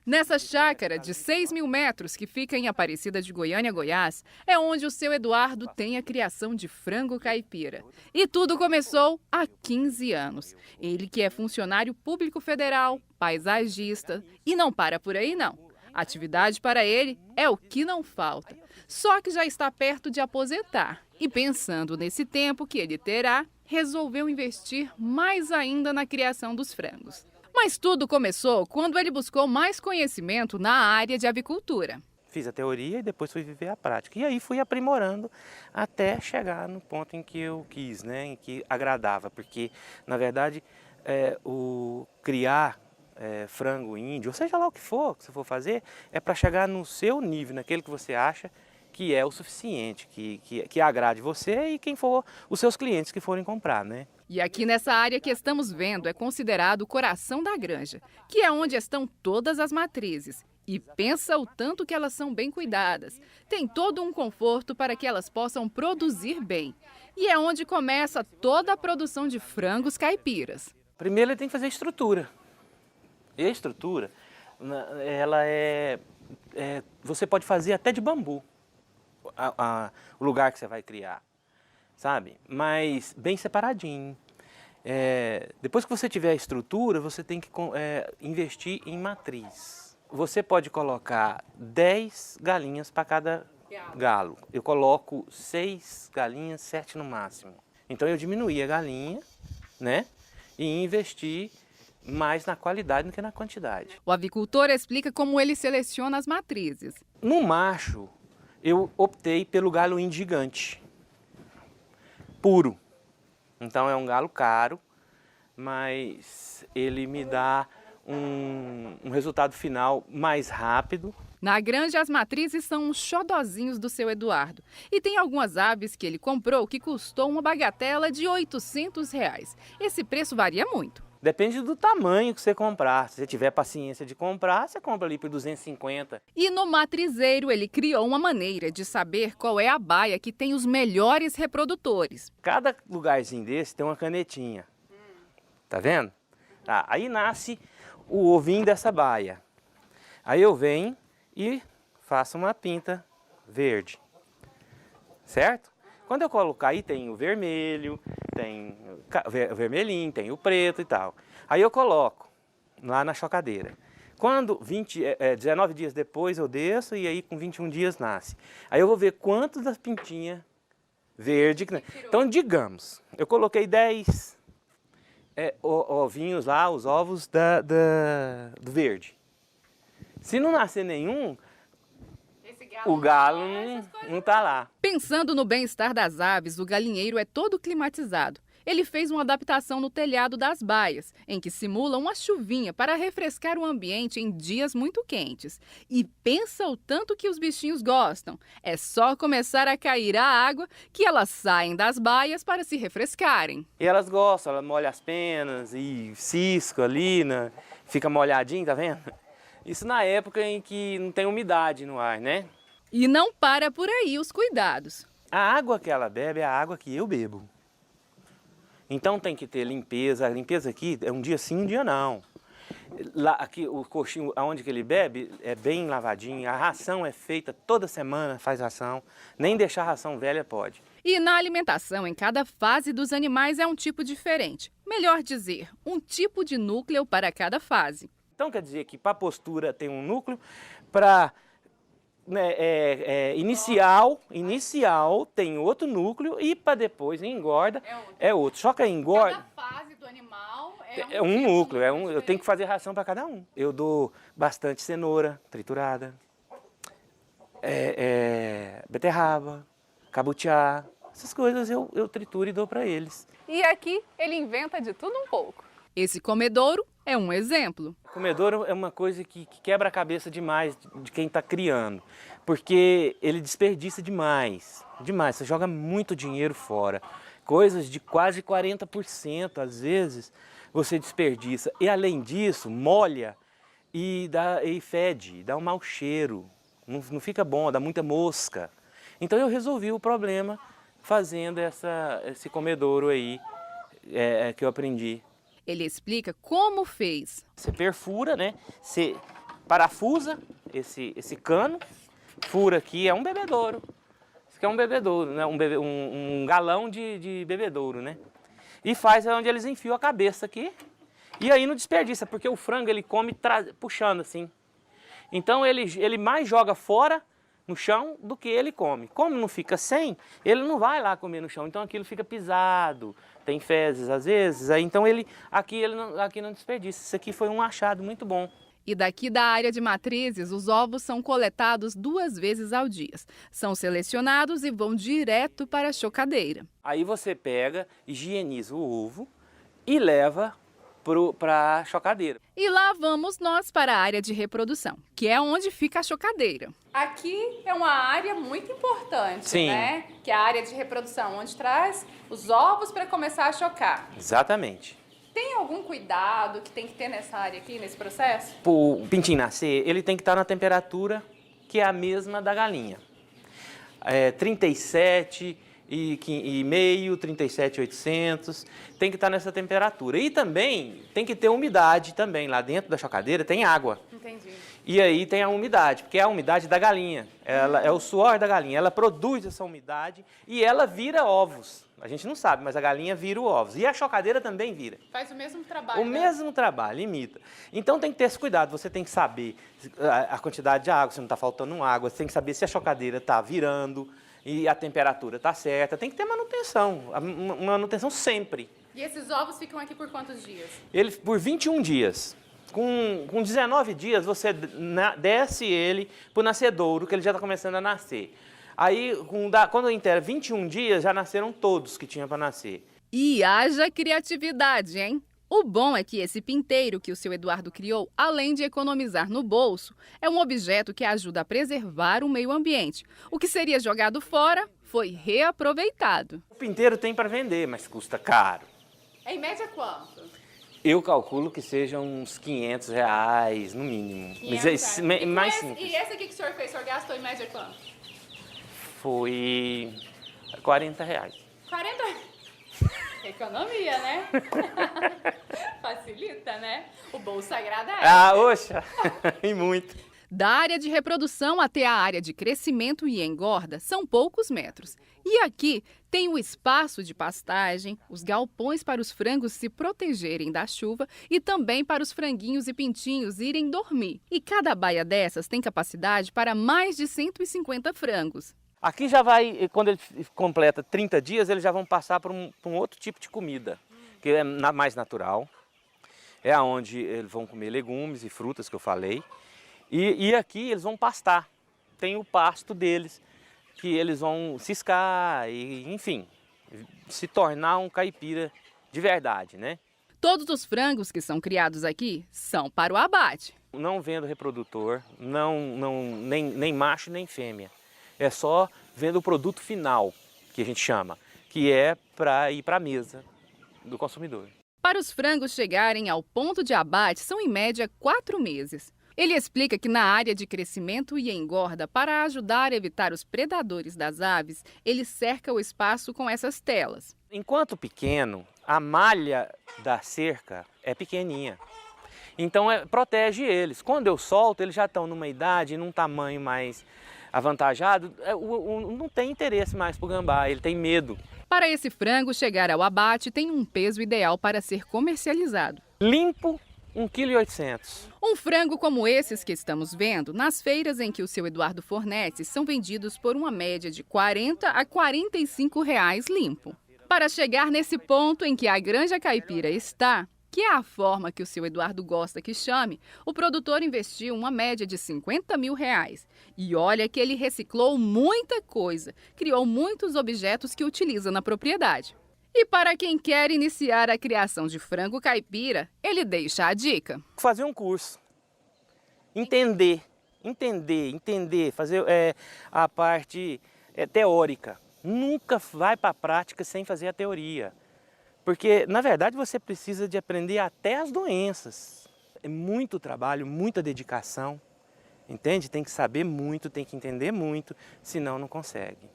Nessa chácara de 6.000 metros que fica em Aparecida de Goiânia, Goiás, é onde o seu Eduardo tem a criação de frango caipira. E tudo começou há 15 anos. Ele que é funcionário público federal, paisagista, e não para por aí não. Atividade para ele é o que não falta. Só que já está perto de aposentar. E pensando nesse tempo que ele terá, resolveu investir mais ainda na criação dos frangos. Mas tudo começou quando ele buscou mais conhecimento na área de avicultura. Fiz a teoria e depois fui viver a prática. E aí fui aprimorando até chegar no ponto em que eu quis, né? Em que agradava. Porque, na verdade, o criar frango índio, ou seja lá o que for que você for fazer, é para chegar no seu nível, naquele que você acha que é o suficiente, que agrade você e quem for os seus clientes que forem comprar, né? E aqui nessa área que estamos vendo é considerado o coração da granja, que é onde estão todas as matrizes. E pensa o tanto que elas são bem cuidadas. Tem todo um conforto para que elas possam produzir bem. E é onde começa toda a produção de frangos caipiras. Primeiro ele tem que fazer a estrutura. E a estrutura, ela você pode fazer até de bambu, o lugar que você vai criar. Sabe? Mas bem separadinho. Depois que você tiver a estrutura, você tem que investir em matriz. Você pode colocar 10 galinhas para cada galo. Eu coloco 6 galinhas, 7 no máximo. Então eu diminuí a galinha, né? E investi mais na qualidade do que na quantidade. O avicultor explica como ele seleciona as matrizes. No macho, eu optei pelo galo índio gigante. Puro. Então é um galo caro, mas ele me dá um resultado final mais rápido. Na granja, as matrizes são os xodozinhos do seu Eduardo. E tem algumas aves que ele comprou que custou uma bagatela de R$800. Esse preço varia muito. Depende do tamanho que você comprar. Se você tiver paciência de comprar, você compra ali por 250. E no matrizeiro ele criou uma maneira de saber qual é a baia que tem os melhores reprodutores. Cada lugarzinho desse tem uma canetinha. Tá vendo? Tá, aí nasce o ovinho dessa baia. Aí eu venho e faço uma pinta verde. Certo? Quando eu colocar aí tem o vermelho, tem o vermelhinho, tem o preto e tal. Aí eu coloco lá na chocadeira. Quando 19 dias depois eu desço e aí com 21 dias nasce. Aí eu vou ver quanto das pintinhas verde. Então digamos, eu coloquei 10 ovinhos lá, os ovos do verde. Se não nascer nenhum, o galo não está lá. Pensando no bem-estar das aves, o galinheiro é todo climatizado. Ele fez uma adaptação no telhado das baias, em que simula uma chuvinha para refrescar o ambiente em dias muito quentes. E pensa o tanto que os bichinhos gostam. É só começar a cair a água que elas saem das baias para se refrescarem. E elas gostam, elas molham as penas e cisco ali, fica molhadinho, tá vendo? Isso na época em que não tem umidade no ar, né? E não para por aí os cuidados. A água que ela bebe é a água que eu bebo. Então tem que ter limpeza. A limpeza aqui é um dia sim, um dia não. Lá, aqui o coxinho, aonde que ele bebe, é bem lavadinho. A ração é feita toda semana, faz ração. Nem deixar ração velha pode. E na alimentação, em cada fase dos animais é um tipo diferente. Melhor dizer, um tipo de núcleo para cada fase. Então quer dizer que para a postura tem um núcleo, para inicial tem outro núcleo e para depois engorda é outro. Só que a engorda... Cada fase do animal é um núcleo, eu tenho que fazer ração para cada um. Eu dou bastante cenoura triturada, beterraba, cabutiá, essas coisas eu trituro e dou para eles. E aqui ele inventa de tudo um pouco. Esse comedouro é um exemplo. Comedouro é uma coisa que quebra a cabeça demais de quem está criando, porque ele desperdiça demais, você joga muito dinheiro fora, coisas de quase 40% às vezes você desperdiça, e além disso molha e fede, dá um mau cheiro, não fica bom, dá muita mosca. Então eu resolvi o problema fazendo esse comedouro aí que eu aprendi. Ele explica como fez. Você perfura, né? Você parafusa esse cano, fura aqui, é um bebedouro. Isso aqui é um bebedouro, né? Um galão de bebedouro, né? E faz onde eles enfiam a cabeça aqui. E aí não desperdiça, porque o frango ele come puxando assim. Então ele mais joga fora no chão do que ele come. Como não fica sem, ele não vai lá comer no chão. Então aquilo fica pisado, tem fezes às vezes. Aí, então aqui não desperdiça. Isso aqui foi um achado muito bom. E daqui da área de matrizes, os ovos são coletados 2 vezes ao dia. São selecionados e vão direto para a chocadeira. Aí você pega, higieniza o ovo e leva para a chocadeira. E lá vamos nós para a área de reprodução, que é onde fica a chocadeira. Aqui é uma área muito importante, Sim. né? Que é a área de reprodução, onde traz os ovos para começar a chocar. Exatamente. Tem algum cuidado que tem que ter nessa área aqui, nesse processo? O pintinho nascer, ele tem que estar na temperatura que é a mesma da galinha. 37,5, 37,800, tem que estar nessa temperatura. E também tem que ter umidade também, lá dentro da chocadeira tem água. Entendi. E aí tem a umidade, porque é a umidade da galinha, ela é o suor da galinha, ela produz essa umidade e ela vira ovos. A gente não sabe, mas a galinha vira os ovos. E a chocadeira também vira. Faz o mesmo trabalho. O mesmo trabalho, imita. Então tem que ter esse cuidado, você tem que saber a quantidade de água, se não está faltando água, você tem que saber se a chocadeira está virando e a temperatura está certa. Tem que ter manutenção, manutenção sempre. E esses ovos ficam aqui por quantos dias? Ele por 21 dias. Com 19 dias você desce ele para o nascedouro, que ele já está começando a nascer. Aí, quando inteira 21 dias, já nasceram todos que tinha para nascer. E haja criatividade, hein? O bom é que esse pinteiro que o seu Eduardo criou, além de economizar no bolso, é um objeto que ajuda a preservar o meio ambiente. O que seria jogado fora foi reaproveitado. O pinteiro tem para vender, mas custa caro. Em média quanto? Eu calculo que sejam uns R$500, no mínimo. R$500. Mais simples. E esse aqui que o senhor fez, o senhor gastou em média quanto? Foi R$40. 40? Economia, né? Facilita, né? O bolso agradece. Ah, oxa! E muito. Da área de reprodução até a área de crescimento e engorda são poucos metros. E aqui tem o espaço de pastagem, os galpões para os frangos se protegerem da chuva e também para os franguinhos e pintinhos irem dormir. E cada baia dessas tem capacidade para mais de 150 frangos. Aqui já vai, quando ele completa 30 dias, eles já vão passar para um outro tipo de comida, que é mais natural. É onde eles vão comer legumes e frutas, que eu falei. E aqui eles vão pastar. Tem o pasto deles, que eles vão ciscar e, enfim, se tornar um caipira de verdade, né? Todos os frangos que são criados aqui são para o abate. Não vendo reprodutor, nem macho nem fêmea. É só vendo o produto final, que a gente chama, que é para ir para a mesa do consumidor. Para os frangos chegarem ao ponto de abate, são em média 4 meses. Ele explica que na área de crescimento e engorda, para ajudar a evitar os predadores das aves, ele cerca o espaço com essas telas. Enquanto pequeno, a malha da cerca é pequeninha. Então protege eles. Quando eu solto, eles já estão numa idade, num tamanho mais avantajado, não tem interesse mais para o gambá, ele tem medo. Para esse frango chegar ao abate, tem um peso ideal para ser comercializado. Limpo, 1,8 kg. Um frango como esses que estamos vendo, nas feiras em que o seu Eduardo fornece, são vendidos por uma média de R$40 a R$45 limpo. Para chegar nesse ponto em que a Granja Caipira está, que é a forma que o seu Eduardo gosta que chame, o produtor investiu uma média de R$50 mil. E olha que ele reciclou muita coisa, criou muitos objetos que utiliza na propriedade. E para quem quer iniciar a criação de frango caipira, ele deixa a dica. Fazer um curso, entender, fazer a parte teórica. Nunca vai para a prática sem fazer a teoria. Porque, na verdade, você precisa de aprender até as doenças. É muito trabalho, muita dedicação, entende? Tem que saber muito, tem que entender muito, senão não consegue.